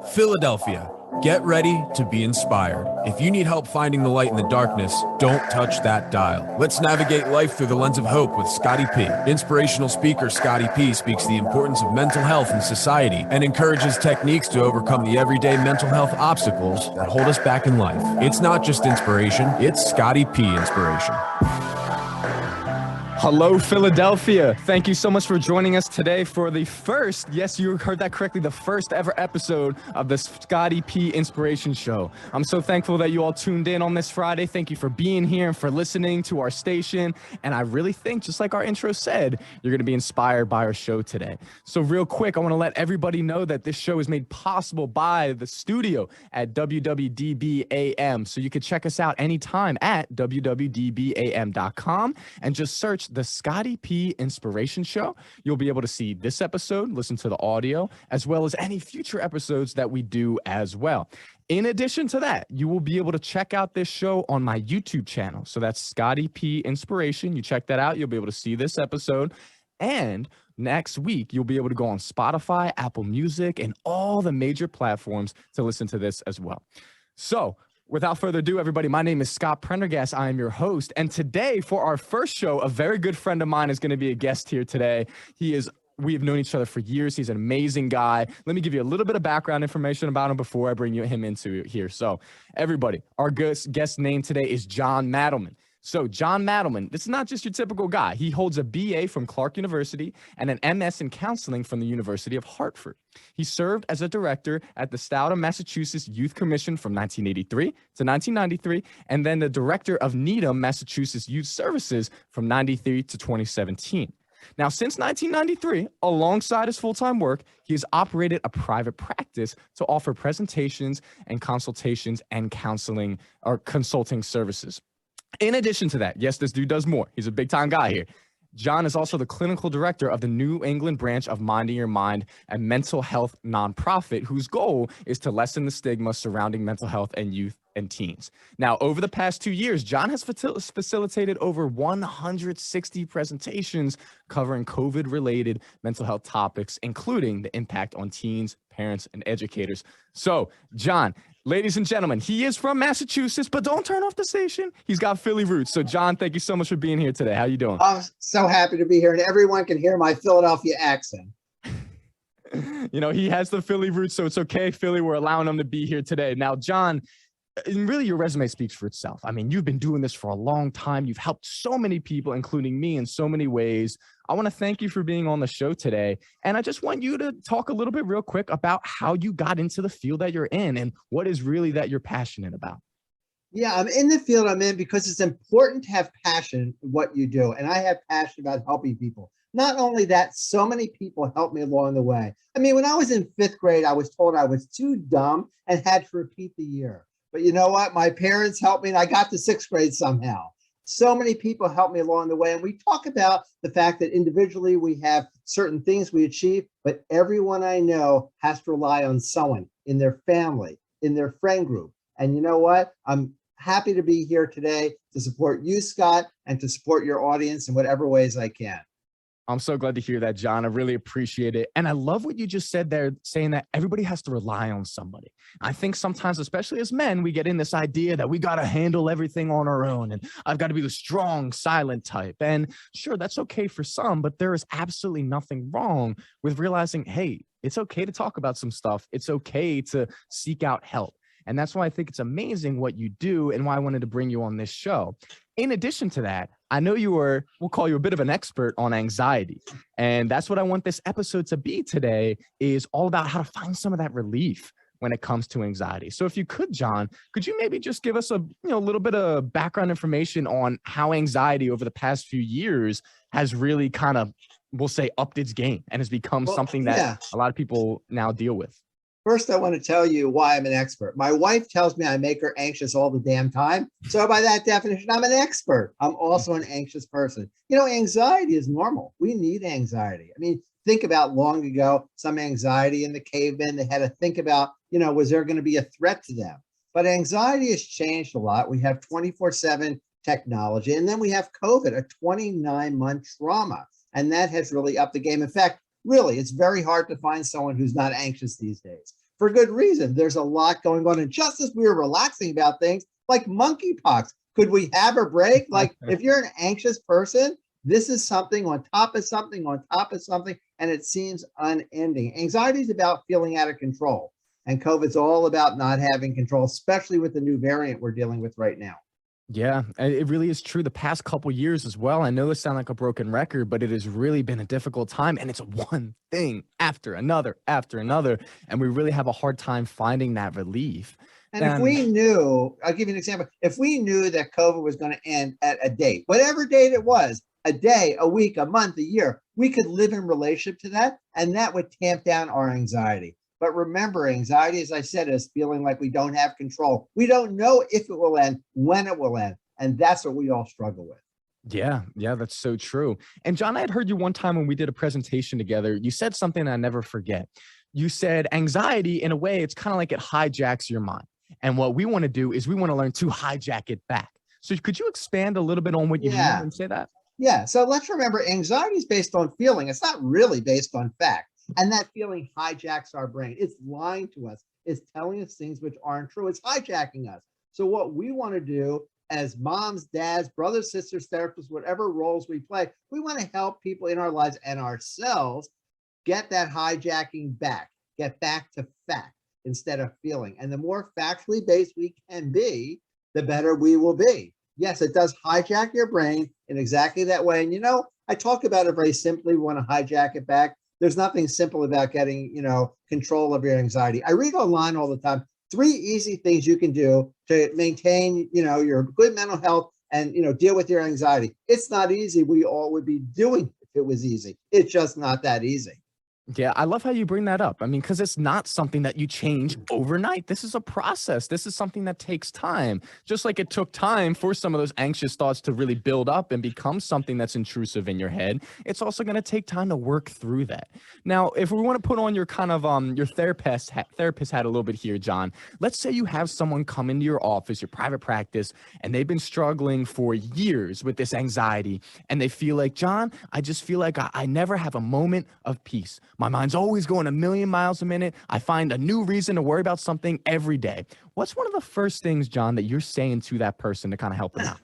Philadelphia, get ready to be inspired. If you need help finding the light in the darkness, don't touch that dial. Let's navigate life through the lens of hope with Scotty P. Inspirational speaker Scotty P speaks the importance of mental health in society and encourages techniques to overcome the everyday mental health obstacles that hold us back in life. It's not just inspiration, it's Scotty P Inspiration. Hello, Philadelphia. Thank you so much for joining us today for the first, yes, you heard that correctly, the first ever episode of the Scotty P Inspiration Show. I'm so thankful that you all tuned in on this Friday. Thank you for being here and for listening to our station. And I really think, just like our intro said, you're going to be inspired by our show today. So real quick, I want to let everybody know that this show is made possible by the studio at WWDBAM. So you can check us out anytime at www.dbam.com and just search the Scotty P Inspiration Show. You'll be able to see this episode, listen to the audio, as well as any future episodes that we do as well. In addition to that, you will be able to check out this show on my YouTube channel. So that's Scotty P Inspiration. You check that out, you'll be able to see this episode. And next week, you'll be able to go on Spotify, Apple Music, and all the major platforms to listen to this as well. So without further ado, everybody, my name is Scott Prendergast. I am your host. And today, for our first show, a very good friend of mine is going to be a guest here today. We have known each other for years. He's an amazing guy. Let me give you a little bit of background information about him before I bring him into here. So everybody, our guest name today is Jon Mattleman. So Jon Mattleman, this is not just your typical guy. He holds a BA from Clark University and an MS in counseling from the University of Hartford. He served as a director at the Stoughton, Massachusetts Youth Commission from 1983 to 1993, and then the director of Needham, Massachusetts Youth Services from 93 to 2017. Now, since 1993, alongside his full-time work, he has operated a private practice to offer presentations and consultations and counseling or consulting services. In addition to that, yes, this dude does more. He's a big-time guy here. Jon is also the clinical director of the New England branch of Minding Your Mind, a mental health nonprofit whose goal is to lessen the stigma surrounding mental health and youth and teens. Now, over the past 2 years, Jon has facilitated over 160 presentations covering COVID-related mental health topics, including the impact on teens, parents, and educators. So, Jon, ladies and gentlemen, he is from Massachusetts, but don't turn off the station. He's got Philly roots. So, Jon, thank you so much for being here today. How you doing? I'm so happy to be here, and everyone can hear my Philadelphia accent. You know, he has the Philly roots, so it's okay, Philly. We're allowing him to be here today. Now, Jon, and really your resume speaks for itself. I mean, you've been doing this for a long time. You've helped so many people, including me, in so many ways. I want to thank you for being on the show today. And I just want you to talk a little bit real quick about how you got into the field that you're in and what is really that you're passionate about. Yeah, I'm in the field I'm in because it's important to have passion in what you do. And I have passion about helping people. Not only that, so many people helped me along the way. I mean, when I was in 5th grade, I was told I was too dumb and had to repeat the year. But you know what? My parents helped me and I got to 6th grade somehow. So many people helped me along the way. And we talk about the fact that individually we have certain things we achieve, but everyone I know has to rely on someone in their family, in their friend group. And you know what? I'm happy to be here today to support you, Scott, and to support your audience in whatever ways I can. I'm so glad to hear that, Jon. I really appreciate it. And I love what you just said there, saying that everybody has to rely on somebody. I think sometimes, especially as men, we get in this idea that we got to handle everything on our own. And I've got to be the strong, silent type. And sure, that's okay for some, but there is absolutely nothing wrong with realizing, hey, it's okay to talk about some stuff. It's okay to seek out help. And that's why I think it's amazing what you do and why I wanted to bring you on this show. In addition to that, I know we'll call you a bit of an expert on anxiety. And that's what I want this episode to be today, is all about how to find some of that relief when it comes to anxiety. So if you could, Jon, could you maybe just give us a little bit of background information on how anxiety over the past few years has really kind of, we'll say, upped its game and has become something that a lot of people now deal with? First, I want to tell you why I'm an expert. My wife tells me I make her anxious all the damn time. So by that definition, I'm an expert. I'm also an anxious person. You know, anxiety is normal. We need anxiety. I mean, think about long ago, some anxiety in the cavemen. They had to think about, was there going to be a threat to them? But anxiety has changed a lot. We have 24/7 technology. And then we have COVID, a 29-month trauma. And that has really upped the game. In fact, really, it's very hard to find someone who's not anxious these days. for good reason. There's a lot going on. And just as we were relaxing about things like monkeypox, could we have a break? Like if you're an anxious person, this is something on top of something on top of something, and it seems unending. Anxiety is about feeling out of control, and COVID's all about not having control, especially with the new variant we're dealing with right now. Yeah, it really is true. The past couple years as well. I know this sounds like a broken record, but it has really been a difficult time, and it's one thing after another, and we really have a hard time finding that relief. And if we knew, I'll give you an example. If we knew that COVID was going to end at a date, whatever date it was, a day, a week, a month, a year, we could live in relationship to that, and that would tamp down our anxiety. But remember, anxiety, as I said, is feeling like we don't have control. We don't know if it will end, when it will end. And that's what we all struggle with. Yeah, that's so true. And Jon, I had heard you one time when we did a presentation together, you said something I never forget. You said anxiety, in a way, it's kind of like it hijacks your mind. And what we want to do is we want to learn to hijack it back. So could you expand a little bit on what you mean and say that? Yeah, so let's remember, anxiety is based on feeling. It's not really based on fact. And that feeling hijacks our brain. It's lying to us. It's telling us things which aren't true. It's hijacking us. So what we want to do as moms, dads, brothers, sisters, therapists, whatever roles we play, we want to help people in our lives and ourselves get that hijacking back, get back to fact instead of feeling. And the more factually based we can be, the better we will be. Yes, it does hijack your brain in exactly that way. And, I talk about it very simply. We want to hijack it back. There's nothing simple about getting, control of your anxiety. I read online all the time, 3 easy things you can do to maintain, your good mental health and, deal with your anxiety. It's not easy. We all would be doing it if it was easy. It's just not that easy. Yeah, I love how you bring that up. I mean, because it's not something that you change overnight. This is a process. This is something that takes time. Just like it took time for some of those anxious thoughts to really build up and become something that's intrusive in your head, it's also going to take time to work through that. Now, if we want to put on your kind of your therapist hat a little bit here, Jon, let's say you have someone come into your office, your private practice, and they've been struggling for years with this anxiety, and they feel like, Jon, I just feel like I never have a moment of peace. My mind's always going a million miles a minute. I find a new reason to worry about something every day. What's one of the first things, Jon, that you're saying to that person to kind of help them out?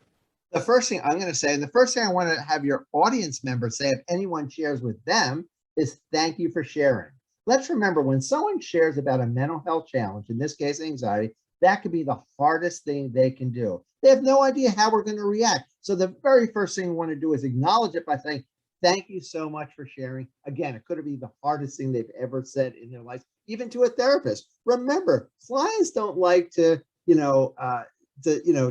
The first thing I'm going to say, and the first thing I want to have your audience members say if anyone shares with them, is thank you for sharing. Let's remember, when someone shares about a mental health challenge, in this case, anxiety, that could be the hardest thing they can do. They have no idea how we're going to react. So the very first thing we want to do is acknowledge it by saying, thank you so much for sharing. Again, it could be the hardest thing they've ever said in their life, even to a therapist. Remember, clients don't like to,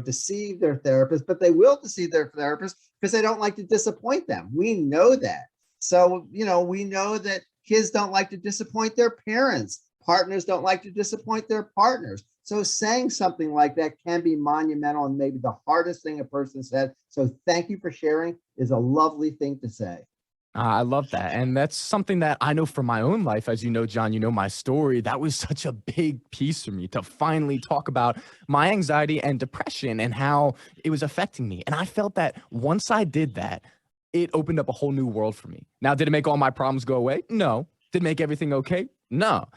deceive their therapist, but they will deceive their therapist because they don't like to disappoint them. We know that. So, we know that kids don't like to disappoint their parents. Partners don't like to disappoint their partners. So saying something like that can be monumental and maybe the hardest thing a person said. So thank you for sharing is a lovely thing to say. I love that. And that's something that I know from my own life. As you know, Jon, you know my story. That was such a big piece for me to finally talk about my anxiety and depression and how it was affecting me. And I felt that once I did that, it opened up a whole new world for me. Now, did it make all my problems go away? No. Did it make everything okay? No.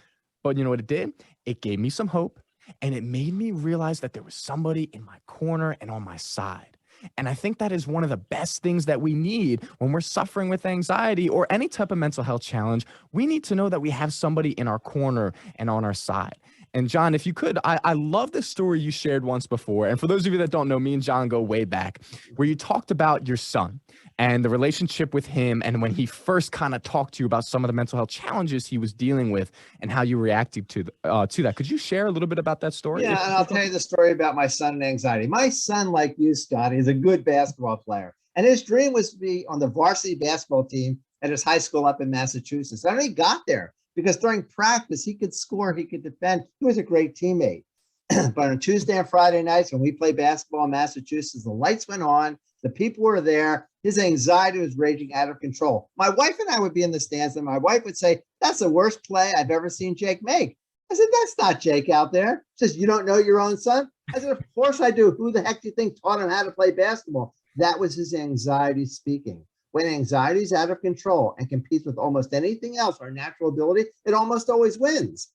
But you know what it did? It gave me some hope. And it made me realize that there was somebody in my corner and on my side. And I think that is one of the best things that we need when we're suffering with anxiety or any type of mental health challenge. We need to know that we have somebody in our corner and on our side. And Jon, if you could, I love the story you shared once before. And for those of you that don't know, me and Jon go way back, where you talked about your son and the relationship with him. And when he first kind of talked to you about some of the mental health challenges he was dealing with and how you reacted to that. Could you share a little bit about that story? Yeah, and I'll tell you the story about my son and anxiety. My son, like you, Scotty, is a good basketball player. And his dream was to be on the varsity basketball team at his high school up in Massachusetts. And he got there because during practice, he could score, he could defend. He was a great teammate. But on Tuesday and Friday nights, when we played basketball in Massachusetts, the lights went on, the people were there. His anxiety was raging out of control. My wife and I would be in the stands, and my wife would say, "That's the worst play I've ever seen Jake make." I said, "That's not Jake out there." She says, "You don't know your own son?" I said, "Of course I do. Who the heck do you think taught him how to play basketball?" That was his anxiety speaking. When anxiety is out of control and competes with almost anything else, our natural ability, it almost always wins.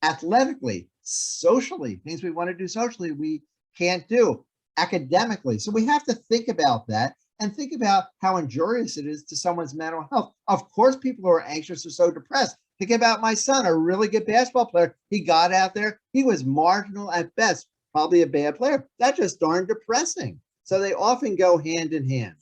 Athletically, socially, things we want to do socially, we can't do academically. So we have to think about that and think about how injurious it is to someone's mental health. Of course, people who are anxious are so depressed. Think about my son, a really good basketball player. He got out there. He was marginal at best, probably a bad player. That's just darn depressing. So they often go hand in hand.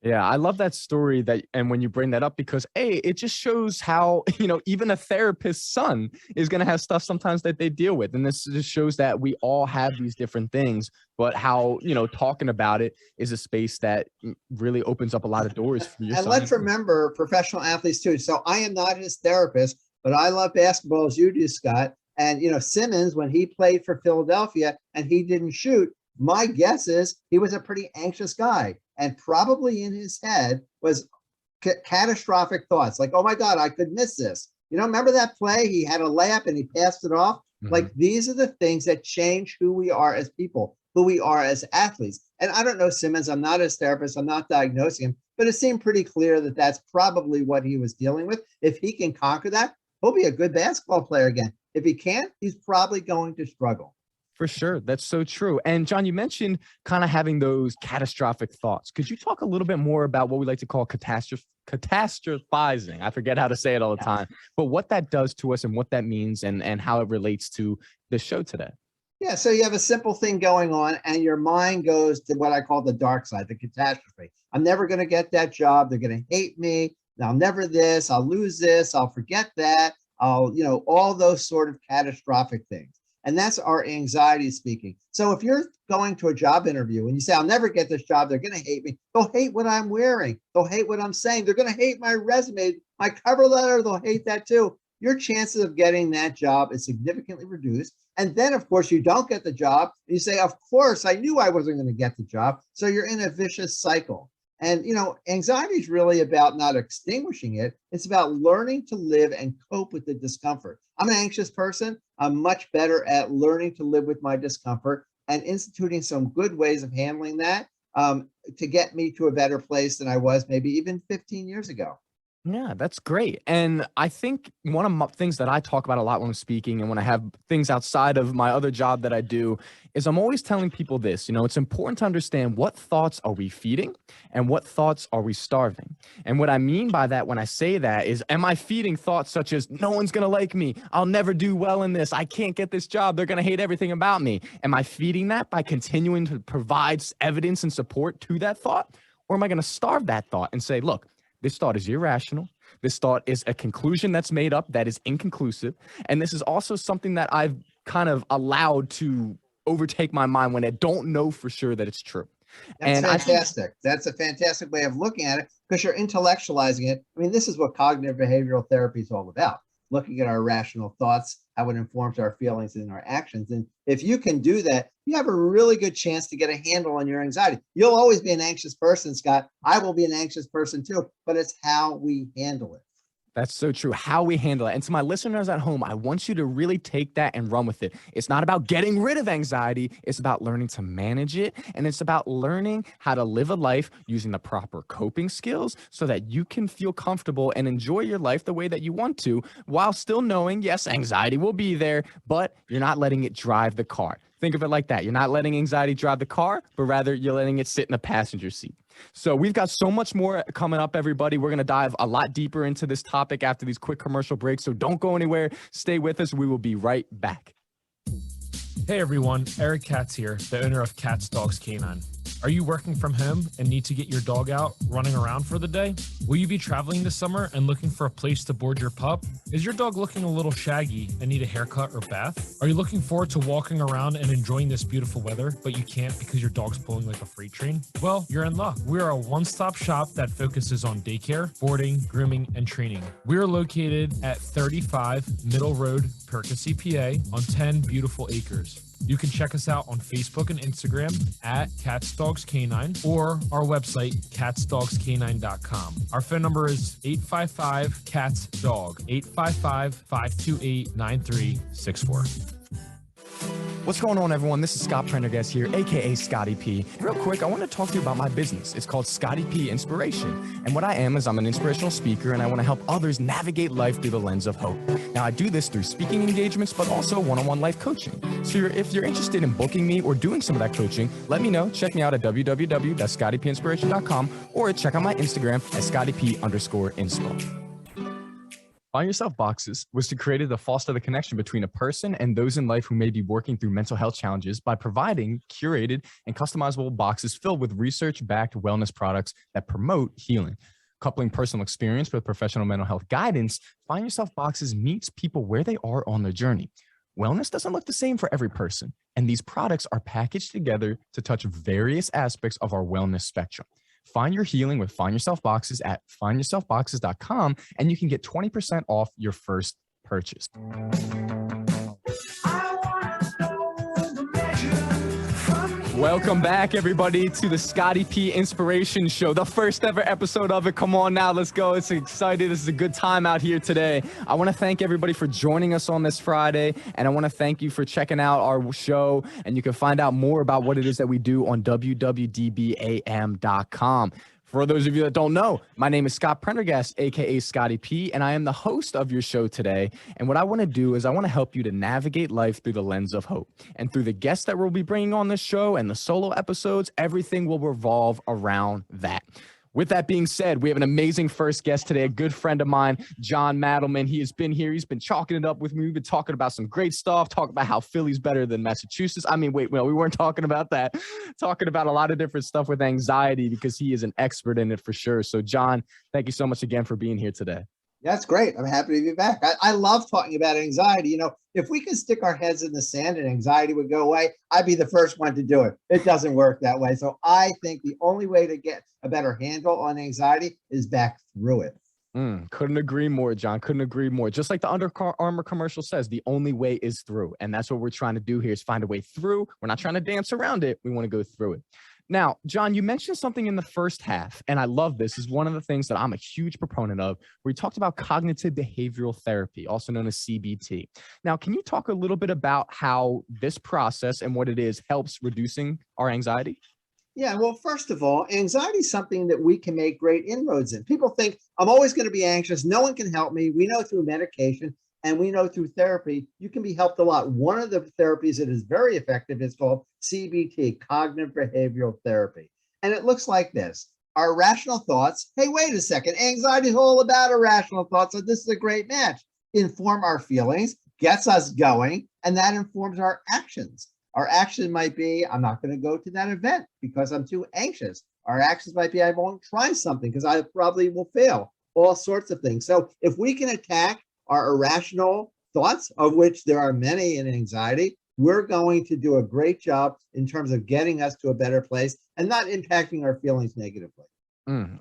Yeah, I love that story and when you bring that up, because it just shows how, even a therapist's son is going to have stuff sometimes that they deal with. And this just shows that we all have these different things, but how, talking about it is a space that really opens up a lot of doors for your son. And let's remember professional athletes too. So I am not his therapist, but I love basketball as you do, Scott. And, Simmons, when he played for Philadelphia and he didn't shoot, my guess is he was a pretty anxious guy, and probably in his head was catastrophic thoughts like, oh my God, I could miss this. Remember that play? He had a layup and he passed it off. Mm-hmm. Like, these are the things that change who we are as people, who we are as athletes. And I don't know Simmons. I'm not his therapist. I'm not diagnosing him, but it seemed pretty clear that that's probably what he was dealing with. If he can conquer that, he'll be a good basketball player again. If he can't, he's probably going to struggle. For sure. That's so true. And Jon, you mentioned kind of having those catastrophic thoughts. Could you talk a little bit more about what we like to call catastrophizing? I forget how to say it all the time, but what that does to us and what that means and how it relates to the show today. Yeah. So you have a simple thing going on and your mind goes to what I call the dark side, the catastrophe. I'm never going to get that job. They're going to hate me. I'll never this. I'll lose this. I'll forget that. All those sort of catastrophic things. And that's our anxiety speaking. So if you're going to a job interview and you say, I'll never get this job, they're going to hate me. They'll hate what I'm wearing. They'll hate what I'm saying. They're going to hate my resume, my cover letter. They'll hate that too. Your chances of getting that job is significantly reduced. And then, of course, you don't get the job. And you say, of course, I knew I wasn't going to get the job. So you're in a vicious cycle. And, anxiety is really about not extinguishing it. It's about learning to live and cope with the discomfort. I'm an anxious person. I'm much better at learning to live with my discomfort and instituting some good ways of handling that to get me to a better place than I was maybe even 15 years ago. Yeah, that's great. And I think one of the things that I talk about a lot when I'm speaking and when I have things outside of my other job that I do is I'm always telling people this, it's important to understand what thoughts are we feeding and what thoughts are we starving. And what I mean by that when I say that is, am I feeding thoughts such as no one's going to like me? I'll never do well in this. I can't get this job. They're going to hate everything about me. Am I feeding that by continuing to provide evidence and support to that thought? Or am I going to starve that thought and say, look, this thought is irrational. This thought is a conclusion that's made up that is inconclusive. And this is also something that I've kind of allowed to overtake my mind when I don't know for sure that it's true. That's fantastic. That's a fantastic way of looking at it because you're intellectualizing it. I mean, this is what cognitive behavioral therapy is all about. Looking at our rational thoughts, how it informs our feelings and our actions. And if you can do that, you have a really good chance to get a handle on your anxiety. You'll always be an anxious person, Scott. I will be an anxious person too, but it's how we handle it. That's so true. How we handle it. And to my listeners at home, I want you to really take that and run with it. It's not about getting rid of anxiety. It's about learning to manage it. And it's about learning how to live a life using the proper coping skills so that you can feel comfortable and enjoy your life the way that you want to, while still knowing, yes, anxiety will be there, but you're not letting it drive the car. Think of it like that. You're not letting anxiety drive the car, but rather you're letting it sit in the passenger seat. So we've got so much more coming up, everybody. We're going to dive a lot deeper into this topic after these quick commercial breaks. So don't go anywhere. Stay with us. We will be right back. Hey everyone, Eric Katz here, the owner of Katz Dogs Canine. Are you working from home and need to get your dog out running around for the day? Will you be traveling this summer and looking for a place to board your pup? Is your dog looking a little shaggy and need a haircut or bath? Are you looking forward to walking around and enjoying this beautiful weather, but you can't because your dog's pulling like a freight train? Well, you're in luck. We're a one-stop shop that focuses on daycare, boarding, grooming, and training. We're located at 35 Middle Road, Percy, PA, on 10 beautiful acres. You can check us out on Facebook and Instagram at Katz Dogs Canine or our website, katzdogscanine.com. Our phone number is 855-KATZ-DOG, 855-528-9364. What's going on, everyone? This is Scott Prendergast here, aka Scotty P. Real quick, I want to talk to you about my business. It's called Scotty P Inspiration. And what I am is I'm an inspirational speaker, and I want to help others navigate life through the lens of hope. Now, I do this through speaking engagements, but also one-on-one life coaching. So if you're interested in booking me or doing some of that coaching, let me know. Check me out at www.scottypinspiration.com or check out my Instagram at scottyp_inspo. Find Yourself Boxes was created to foster the connection between a person and those in life who may be working through mental health challenges by providing curated and customizable boxes filled with research-backed wellness products that promote healing. Coupling personal experience with professional mental health guidance, Find Yourself Boxes meets people where they are on their journey. Wellness doesn't look the same for every person, and these products are packaged together to touch various aspects of our wellness spectrum. Find your healing with Find Yourself Boxes at findyourselfboxes.com, and you can get 20% off your first purchase. Welcome back, everybody, to the Scotty P Inspiration Show, the first ever episode of it. Come on now, let's go. It's exciting. This is a good time out here today. I want to thank everybody for joining us on this Friday, and I want to thank you for checking out our show, and you can find out more about what it is that we do on www.dbam.com. For those of you that don't know, my name is Scott Prendergast, aka Scotty P, and I am the host of your show today. And what I want to do is I want to help you to navigate life through the lens of hope. And through the guests that we'll be bringing on this show and the solo episodes, everything will revolve around that. With that being said, we have an amazing first guest today, a good friend of mine, Jon Mattleman. He has been here. He's been chalking it up with me. We've been talking about some great stuff, talking about how Philly's better than Massachusetts. I mean, wait, no, we weren't talking about that. Talking about a lot of different stuff with anxiety because he is an expert in it for sure. So, Jon, thank you so much again for being here today. That's great. I'm happy to be back. I love talking about anxiety. You know, if we could stick our heads in the sand and anxiety would go away, I'd be the first one to do it. It doesn't work that way. So I think the only way to get a better handle on anxiety is back through it. Couldn't agree more, Jon. Couldn't agree more. Just like the Under Armour commercial says, the only way is through. And that's what we're trying to do here is find a way through. We're not trying to dance around it. We want to go through it. Now, Jon, you mentioned something in the first half, and I love this. This is one of the things that I'm a huge proponent of, where you talked about cognitive behavioral therapy, also known as CBT. Now, can you talk a little bit about how this process and what it is helps reducing our anxiety? Yeah, well, first of all, anxiety is something that we can make great inroads in. People think, I'm always going to be anxious. No one can help me. We know through medication and we know through therapy, you can be helped a lot. One of the therapies that is very effective is called CBT, cognitive behavioral therapy. And it looks like this. Our rational thoughts, hey, wait a second, anxiety is all about irrational thoughts. So this is a great match. Inform our feelings, gets us going, and that informs our actions. Our action might be, I'm not going to go to that event because I'm too anxious. Our actions might be, I won't try something because I probably will fail. All sorts of things. So if we can attack our irrational thoughts, of which there are many in anxiety, we're going to do a great job in terms of getting us to a better place and not impacting our feelings negatively.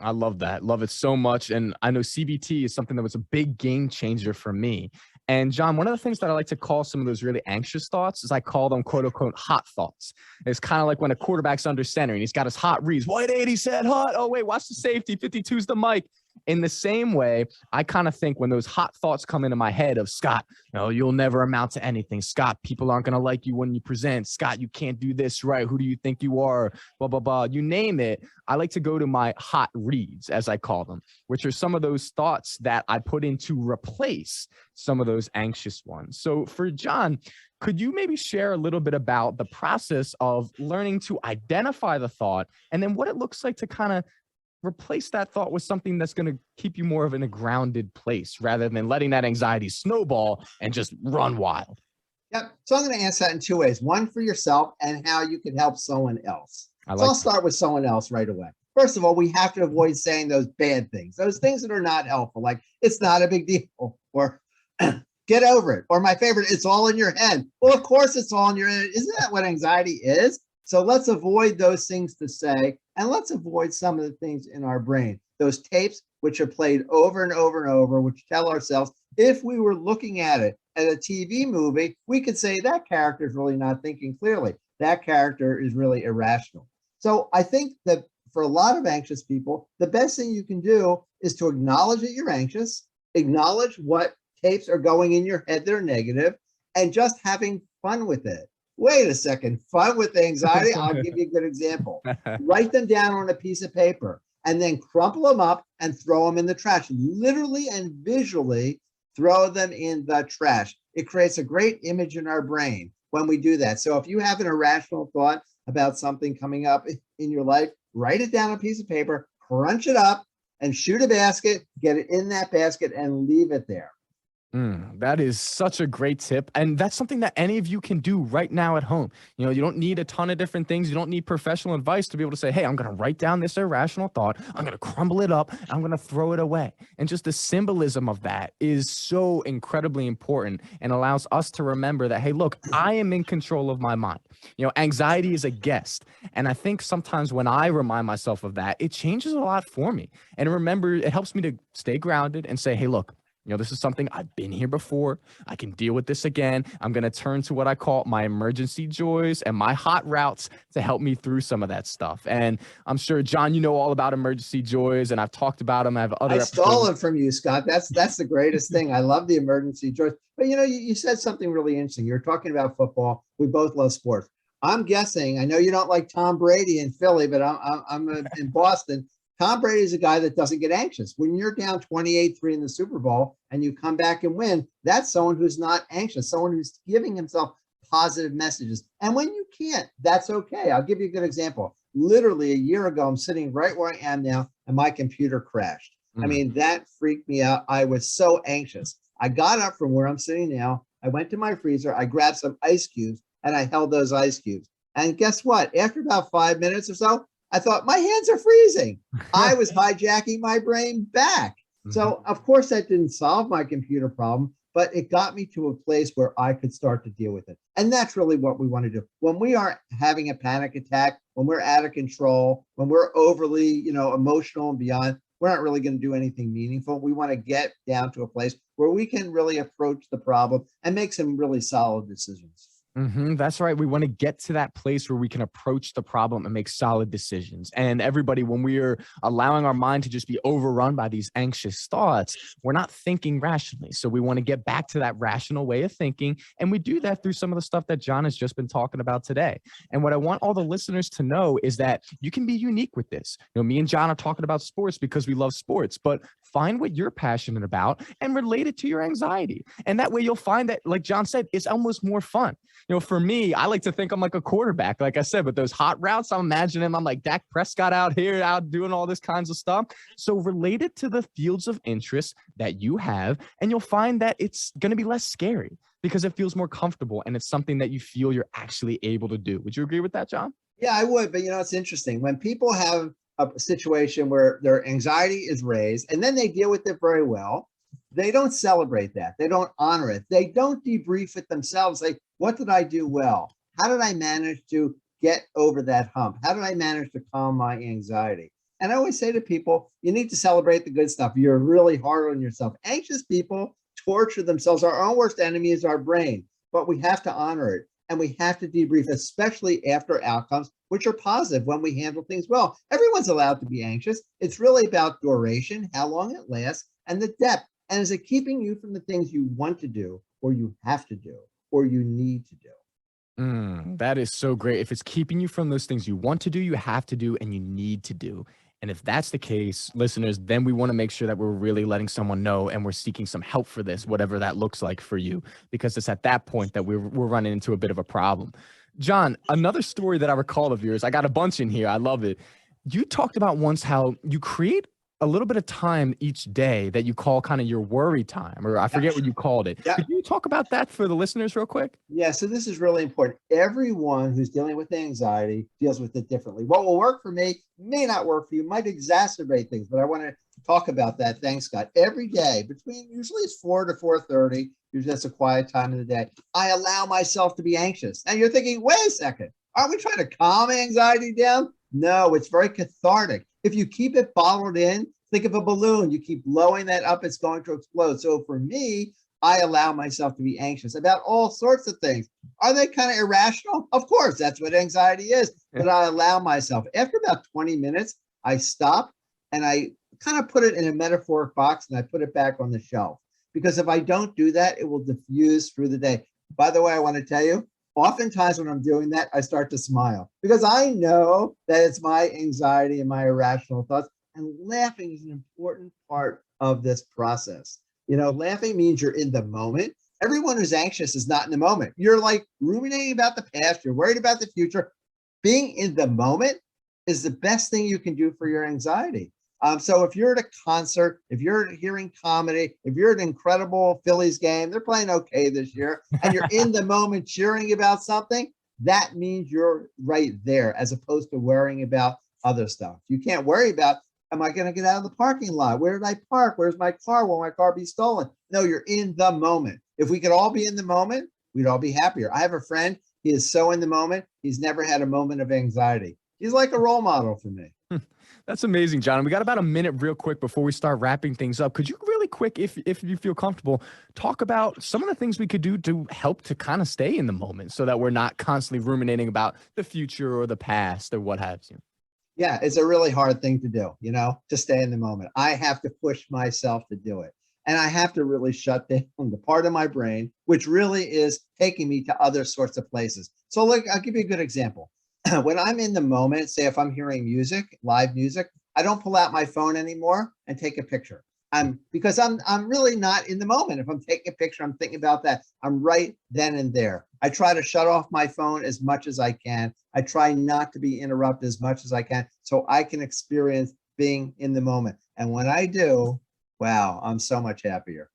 I love that. Love it so much. And I know CBT is something that was a big game changer for me. And Jon, one of the things that I like to call some of those really anxious thoughts is I call them quote unquote hot thoughts. It's kind of like when a quarterback's under center and he's got his hot reads. White 80 said hot. Oh, wait, watch the safety. 52's the mic. In the same way, I kind of think when those hot thoughts come into my head of Scott, you'll never amount to anything. Scott, people aren't going to like you when you present. Scott, you can't do this right. Who do you think you are? Blah, blah, blah. You name it. I like to go to my hot reads, as I call them, which are some of those thoughts that I put in to replace some of those anxious ones. So for Jon, could you maybe share a little bit about the process of learning to identify the thought and then what it looks like to kind of replace that thought with something that's going to keep you more of in a grounded place rather than letting that anxiety snowball and just run wild? Yep. So I'm going to answer that in two ways. One for yourself and how you can help someone else. I'll start with someone else right away. First of all, we have to avoid saying those bad things, those things that are not helpful, like it's not a big deal or get over it. Or my favorite, it's all in your head. Well, of course, it's all in your head. Isn't that what anxiety is? So let's avoid those things to say, and let's avoid some of the things in our brain, those tapes which are played over and over and over, which tell ourselves, if we were looking at it at a TV movie, we could say that character is really not thinking clearly. That character is really irrational. So I think that for a lot of anxious people, the best thing you can do is to acknowledge that you're anxious, acknowledge what tapes are going in your head that are negative, and just having fun with it. Wait a second. Fun with anxiety? I'll give you a good example. Write them down on a piece of paper and then crumple them up and throw them in the trash. Literally and visually throw them in the trash. It creates a great image in our brain when we do that. So if you have an irrational thought about something coming up in your life, write it down on a piece of paper, crunch it up, and shoot a basket, get it in that basket, and leave it there. That is such a great tip. And that's something that any of you can do right now at home. You know, you don't need a ton of different things. You don't need professional advice to be able to say, hey, I'm going to write down this irrational thought. I'm going to crumble it up. I'm going to throw it away. And just the symbolism of that is so incredibly important and allows us to remember that, hey, look, I am in control of my mind. You know, anxiety is a guest. And I think sometimes when I remind myself of that, it changes a lot for me. And remember, it helps me to stay grounded and say, hey, look, you know, this is something I've been here before. I can deal with this again. I'm going to turn to what I call my emergency joys and my hot routes to help me through some of that stuff. And I'm sure, Jon, you know all about emergency joys, and I've talked about them. I have other episodes. Stole it from you, Scott. That's the greatest thing. I love the emergency joys. But, you know, you said something really interesting. You're talking about football. We both love sports. I'm guessing, I know you don't like Tom Brady in Philly, but I'm in Boston. Tom Brady is a guy that doesn't get anxious. When you're down 28-3 in the Super Bowl and you come back and win, that's someone who's not anxious, someone who's giving himself positive messages. And when you can't, that's okay. I'll give you a good example. Literally a year ago, I'm sitting right where I am now, and my computer crashed. I mean, that freaked me out. I was so anxious. I got up from where I'm sitting now. I went to my freezer. I grabbed some ice cubes, and I held those ice cubes. And guess what? After about 5 minutes or so, I thought, my hands are freezing. I was hijacking my brain back. So, of course, that didn't solve my computer problem, but it got me to a place where I could start to deal with it. And that's really what we want to do. When we are having a panic attack, when we're out of control, when we're overly, you know, emotional and beyond, we're not really going to do anything meaningful. We want to get down to a place where we can really approach the problem and make some really solid decisions. That's right. We want to get to that place where we can approach the problem and make solid decisions. And everybody, when we are allowing our mind to just be overrun by these anxious thoughts, we're not thinking rationally. So we want to get back to that rational way of thinking. And we do that through some of the stuff that Jon has just been talking about today. And what I want all the listeners to know is that you can be unique with this. You know, me and Jon are talking about sports because we love sports, but find what you're passionate about and relate it to your anxiety. And that way you'll find that, like Jon said, it's almost more fun. You know, for me, I like to think I'm like a quarterback, like I said, but those hot routes, I'm imagining I'm like Dak Prescott out here, out doing all this kinds of stuff. So relate it to the fields of interest that you have, and you'll find that it's going to be less scary because it feels more comfortable and it's something that you feel you're actually able to do. Would you agree with that, Jon? Yeah, I would. But, you know, it's interesting. When people have a situation where their anxiety is raised and then they deal with it very well, they don't celebrate that. They don't honor it. They don't debrief it themselves. Like, what did I do well? How did I manage to get over that hump? How did I manage to calm my anxiety? And I always say to people, you need to celebrate the good stuff. You're really hard on yourself. Anxious people torture themselves. Our own worst enemy is our brain, but we have to honor it. And we have to debrief, especially after outcomes, which are positive when we handle things well. Everyone's allowed to be anxious. It's really about duration, how long it lasts, and the depth. And is it keeping you from the things you want to do, or you have to do, or you need to do? That is so great. If it's keeping you from those things you want to do, you have to do, and you need to do. And if that's the case, listeners, then we want to make sure that we're really letting someone know and we're seeking some help for this, whatever that looks like for you, because it's at that point that we're running into a bit of a problem. Jon, another story that I recall of yours, I got a bunch in here. I love it. You talked about once how you create a little bit of time each day that you call kind of your worry time, or I forget what you called it. Yeah. Could you talk about that for the listeners real quick? Yeah, so this is really important. Everyone who's dealing with anxiety deals with it differently. What will work for me may not work for you, might exacerbate things, but I want to talk about that. Thanks, Scott. Every day, between usually it's 4 to 4:30, usually that's a quiet time of the day, I allow myself to be anxious. And you're thinking, wait a second, aren't we trying to calm anxiety down? No, it's very cathartic. If you keep it bottled in, think of a balloon. You keep blowing that up, it's going to explode. So for me, I allow myself to be anxious about all sorts of things. Are they kind of irrational? Of course, that's what anxiety is. But I allow myself. After about 20 minutes, I stop and I kind of put it in a metaphoric box and I put it back on the shelf. Because if I don't do that, it will diffuse through the day. By the way, I want to tell you, oftentimes when I'm doing that, I start to smile because I know that it's my anxiety and my irrational thoughts. And laughing is an important part of this process. Laughing means you're in the moment. Everyone who's anxious is not in the moment. You're like ruminating about the past. You're worried about the future. Being in the moment is the best thing you can do for your anxiety. So if you're at a concert, if you're hearing comedy, if you're at an incredible Phillies game, they're playing okay this year, and you're in the moment cheering about something, that means you're right there as opposed to worrying about other stuff. You can't worry about, am I going to get out of the parking lot? Where did I park? Where's my car? Will my car be stolen? No, you're in the moment. If we could all be in the moment, we'd all be happier. I have a friend. He is so in the moment. He's never had a moment of anxiety. He's like a role model for me. That's amazing, John. We got about a minute real quick before we start wrapping things up. Could you really quick, if you feel comfortable, talk about some of the things we could do to help to kind of stay in the moment so that we're not constantly ruminating about the future or the past or what have you? Yeah, it's a really hard thing to do, to stay in the moment. I have to push myself to do it. And I have to really shut down the part of my brain, which really is taking me to other sorts of places. So I'll give you a good example. When I'm in the moment, say if I'm hearing music, live music, I don't pull out my phone anymore and take a picture. Because I'm really not in the moment. If I'm taking a picture, I'm thinking about that. I'm right then and there. I try to shut off my phone as much as I can. I try not to be interrupted as much as I can so I can experience being in the moment. And when I do, wow, I'm so much happier.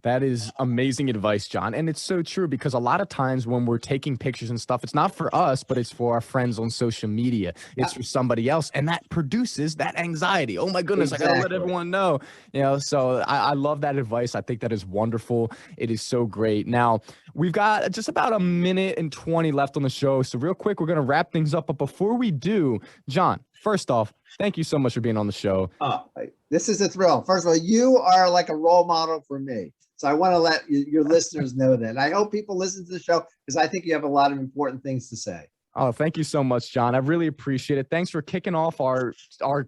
That is amazing advice, John. And it's so true because a lot of times when we're taking pictures and stuff, it's not for us, but it's for our friends on social media. It's for somebody else. And that produces that anxiety. Oh my goodness, I gotta let everyone know. So I love that advice. I think that is wonderful. It is so great. Now, we've got just about a minute and 20 left on the show. So real quick, we're gonna wrap things up. But before we do, John, first off, thank you so much for being on the show. Oh, this is a thrill. First of all, you are like a role model for me. So I want to let your listeners know that. And I hope people listen to the show because I think you have a lot of important things to say. Oh, thank you so much, John. I really appreciate it. Thanks for kicking off our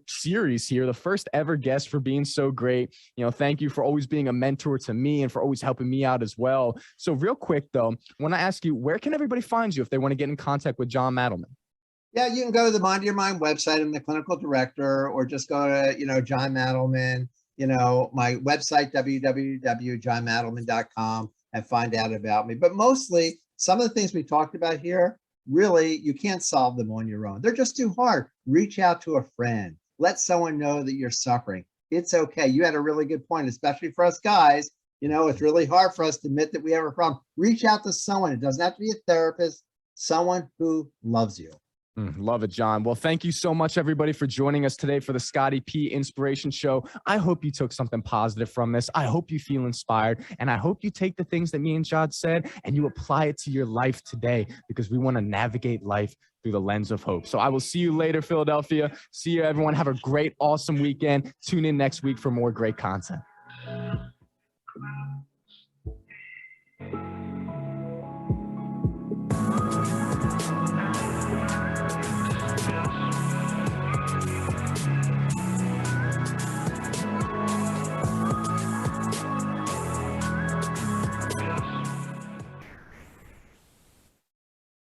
series here, the first ever guest, for being so great. Thank you for always being a mentor to me and for always helping me out as well. So real quick, though, I want to ask you, where can everybody find you if they want to get in contact with Jon Mattleman? Yeah, you can go to the Mind Your Mind website. I'm the clinical director, or just go to, Jon Mattleman, my website, www.jonmattleman.com, and find out about me. But mostly, some of the things we talked about here, really, you can't solve them on your own. They're just too hard. Reach out to a friend. Let someone know that you're suffering. It's okay. You had a really good point, especially for us guys. It's really hard for us to admit that we have a problem. Reach out to someone. It doesn't have to be a therapist, someone who loves you. Love it, John. Well, thank you so much, everybody, for joining us today for the Scotty P Inspiration Show. I hope you took something positive from this. I hope you feel inspired, and I hope you take the things that me and John said and you apply it to your life today, because we want to navigate life through the lens of hope. So I will see you later, Philadelphia. See you, everyone. Have a great, awesome weekend. Tune in next week for more great content.